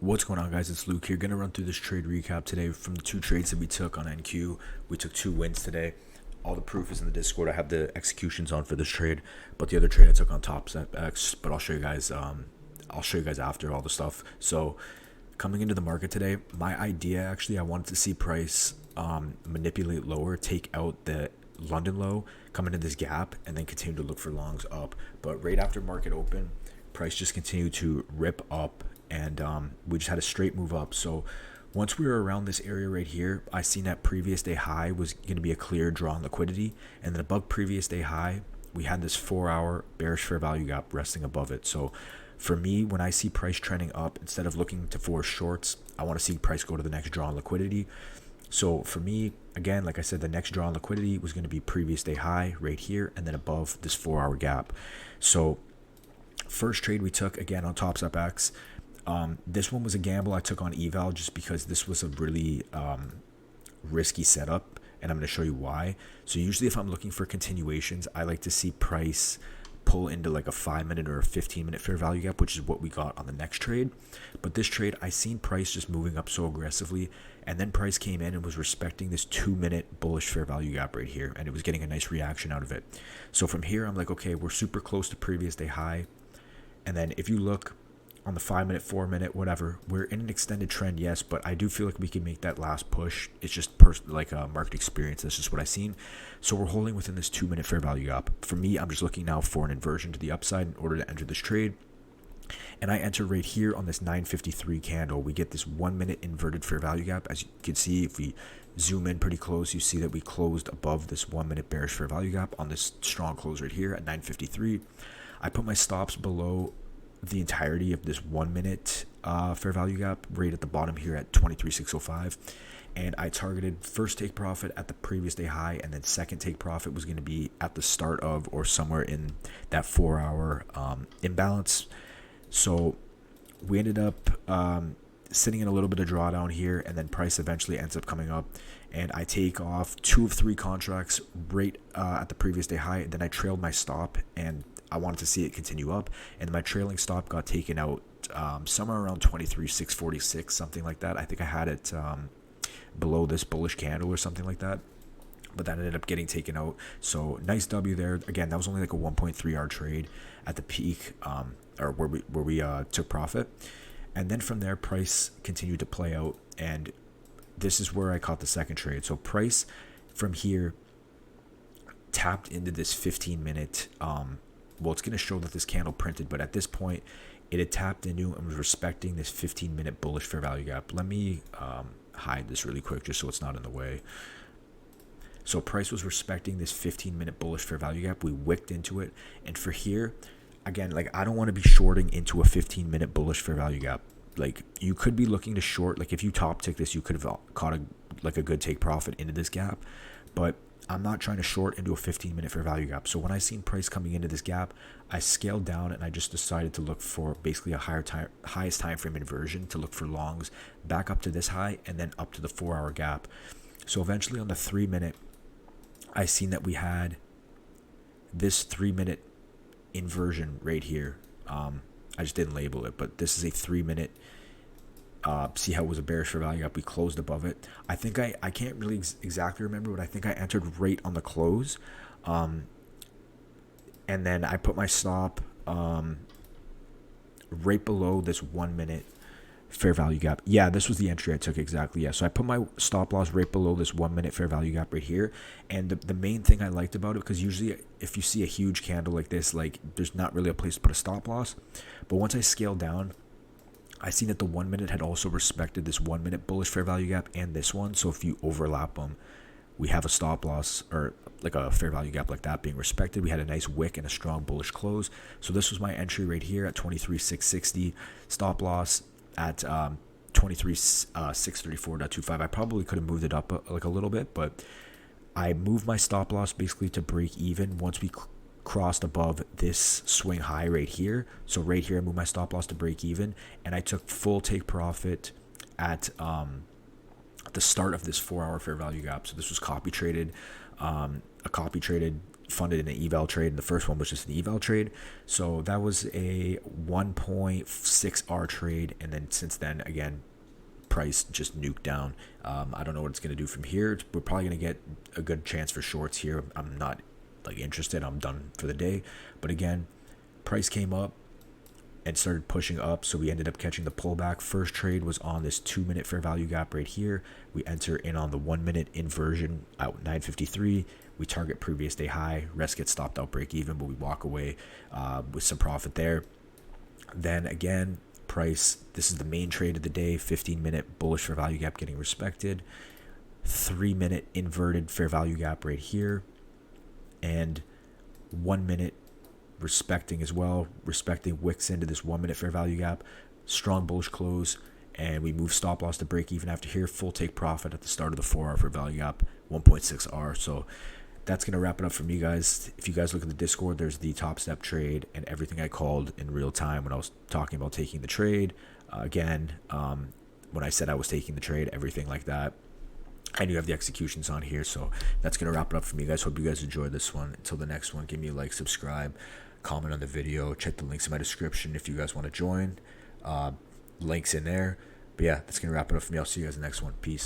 What's going on, guys? It's Luke here. Gonna run through this trade recap today from the two trades that we took on NQ. We took 2 wins today. All the proof is in the Discord. I have the executions on for this trade, but the other trade I took on Top X. But I'll show you guys. I'll show you guys after all the stuff. So coming into the market today, my idea actually, I wanted to see price manipulate lower, take out the London low, come into this gap, and then continue to look for longs up. But right after market open, price just continued to rip up, and we just had a straight move up. So once we were around this area right here, I seen that previous day high was going to be a clear draw on liquidity, and then above previous day high, we had this 4-hour bearish fair value gap resting above it. So for me, when I see price trending up, instead of looking to force shorts, I want to see price go to the next draw on liquidity. So for me, again, like I said, the next draw on liquidity was going to be previous day high right here, and then above this 4-hour gap. So first trade we took, again, on Top Step X. This one was a gamble I took on eval just because this was a really risky setup, and I'm going to show you why. So usually if I'm looking for continuations, I like to see price pull into like a 5-minute or a 15-minute fair value gap, which is what we got on the next trade. But this trade, I seen price just moving up so aggressively, and then price came in and was respecting this 2-minute bullish fair value gap right here, and it was getting a nice reaction out of it. So from here, I'm like, okay, we're super close to previous day high. And then if you look on the 5-minute, 4-minute, whatever, we're in an extended trend, yes, but I do feel like we can make that last push. It's just like a market experience. That's just what I've seen. So we're holding within this 2-minute fair value gap. For me, I'm just looking now for an inversion to the upside in order to enter this trade. And I enter right here on this 953 candle. We get this 1-minute inverted fair value gap. As you can see, if we zoom in pretty close, you see that we closed above this 1-minute bearish fair value gap on this strong close right here at 953. I put my stops below the entirety of this 1-minute fair value gap right at the bottom here at 23,605, and I targeted first take profit at the previous day high, and then second take profit was going to be at the start of or somewhere in that 4-hour imbalance. So we ended up sitting in a little bit of drawdown here, and then price eventually ends up coming up, and I take off 2 of 3 contracts right at the previous day high, and then I trailed my stop, and I wanted to see it continue up, and my trailing stop got taken out somewhere around 23,646, something like that. I think I had it below this bullish candle or something like that, but that ended up getting taken out. So nice W there. Again, that was only like a 1.3R trade at the peak, or where we took profit, and then from there price continued to play out, and this is where I caught the second trade. So price from here tapped into this 15-minute well, it's going to show that this candle printed, but at this point, it had tapped into and was respecting this 15-minute bullish fair value gap. Let me hide this really quick just so it's not in the way. So price was respecting this 15-minute bullish fair value gap. We wicked into it, and for here, again, like I don't want to be shorting into a 15-minute bullish fair value gap. Like you could be looking to short. Like if you top tick this, you could have caught a good take profit into this gap, but I'm not trying to short into a 15-minute fair value gap. So when I seen price coming into this gap, I scaled down and I just decided to look for basically a highest time frame inversion to look for longs back up to this high and then up to the 4-hour gap. So eventually on the 3-minute, I seen that we had this 3-minute inversion right here. I just didn't label it, but this is a 3-minute. See how it was a bearish fair value gap. We closed above it. I think I can't really exactly remember, but I think I entered right on the close, and then I put my stop right below this 1-minute fair value gap. Yeah, this was the entry I took exactly. Yeah, so I put my stop loss right below this 1-minute fair value gap right here, and the main thing I liked about it, because usually if you see a huge candle like this, like there's not really a place to put a stop loss, but once I scaled down, I seen that the 1-minute had also respected this 1-minute bullish fair value gap and this one. So if you overlap them, we have a stop loss or like a fair value gap like that being respected. We had a nice wick and a strong bullish close. So this was my entry right here at 23,660, stop loss at 23,634.25. I probably could have moved it up like a little bit, but I moved my stop loss basically to break even once we crossed above this swing high right here. So right here I moved my stop loss to break even, and I took full take profit at the start of this 4-hour fair value gap. So this was copy traded, a copy traded funded in an eval trade, and the first one was just an eval trade. So that was a 1.6R trade, and then since then, again, price just nuked down. I don't know what it's going to do from here. We're probably going to get a good chance for shorts here. I'm not like interested. I'm done for the day. But again, price came up and started pushing up, so we ended up catching the pullback. First trade was on this 2-minute fair value gap right here. We enter in on the 1-minute inversion at 953. We target previous day high. Rest gets stopped out, break even, but we walk away with some profit there. Then again, price, this is the main trade of the day. 15-minute bullish fair value gap getting respected. 3-minute inverted fair value gap right here, and 1-minute respecting as well, respecting wicks into this 1-minute fair value gap. Strong bullish close, and we move stop loss to break even after here. Full take profit at the start of the 4-hour fair value gap, 1.6R. So that's going to wrap it up for me, guys. If you guys look at the Discord, there's the top step trade and everything I called in real time when I was talking about taking the trade. When I said I was taking the trade, everything like that. And you have the executions on here. So that's going to wrap it up for me, guys. Hope you guys enjoyed this one. Until the next one, give me a like, subscribe, comment on the video, check the links in my description if you guys want to join. Links in there. But yeah, that's going to wrap it up for me. I'll see you guys in the next one. Peace.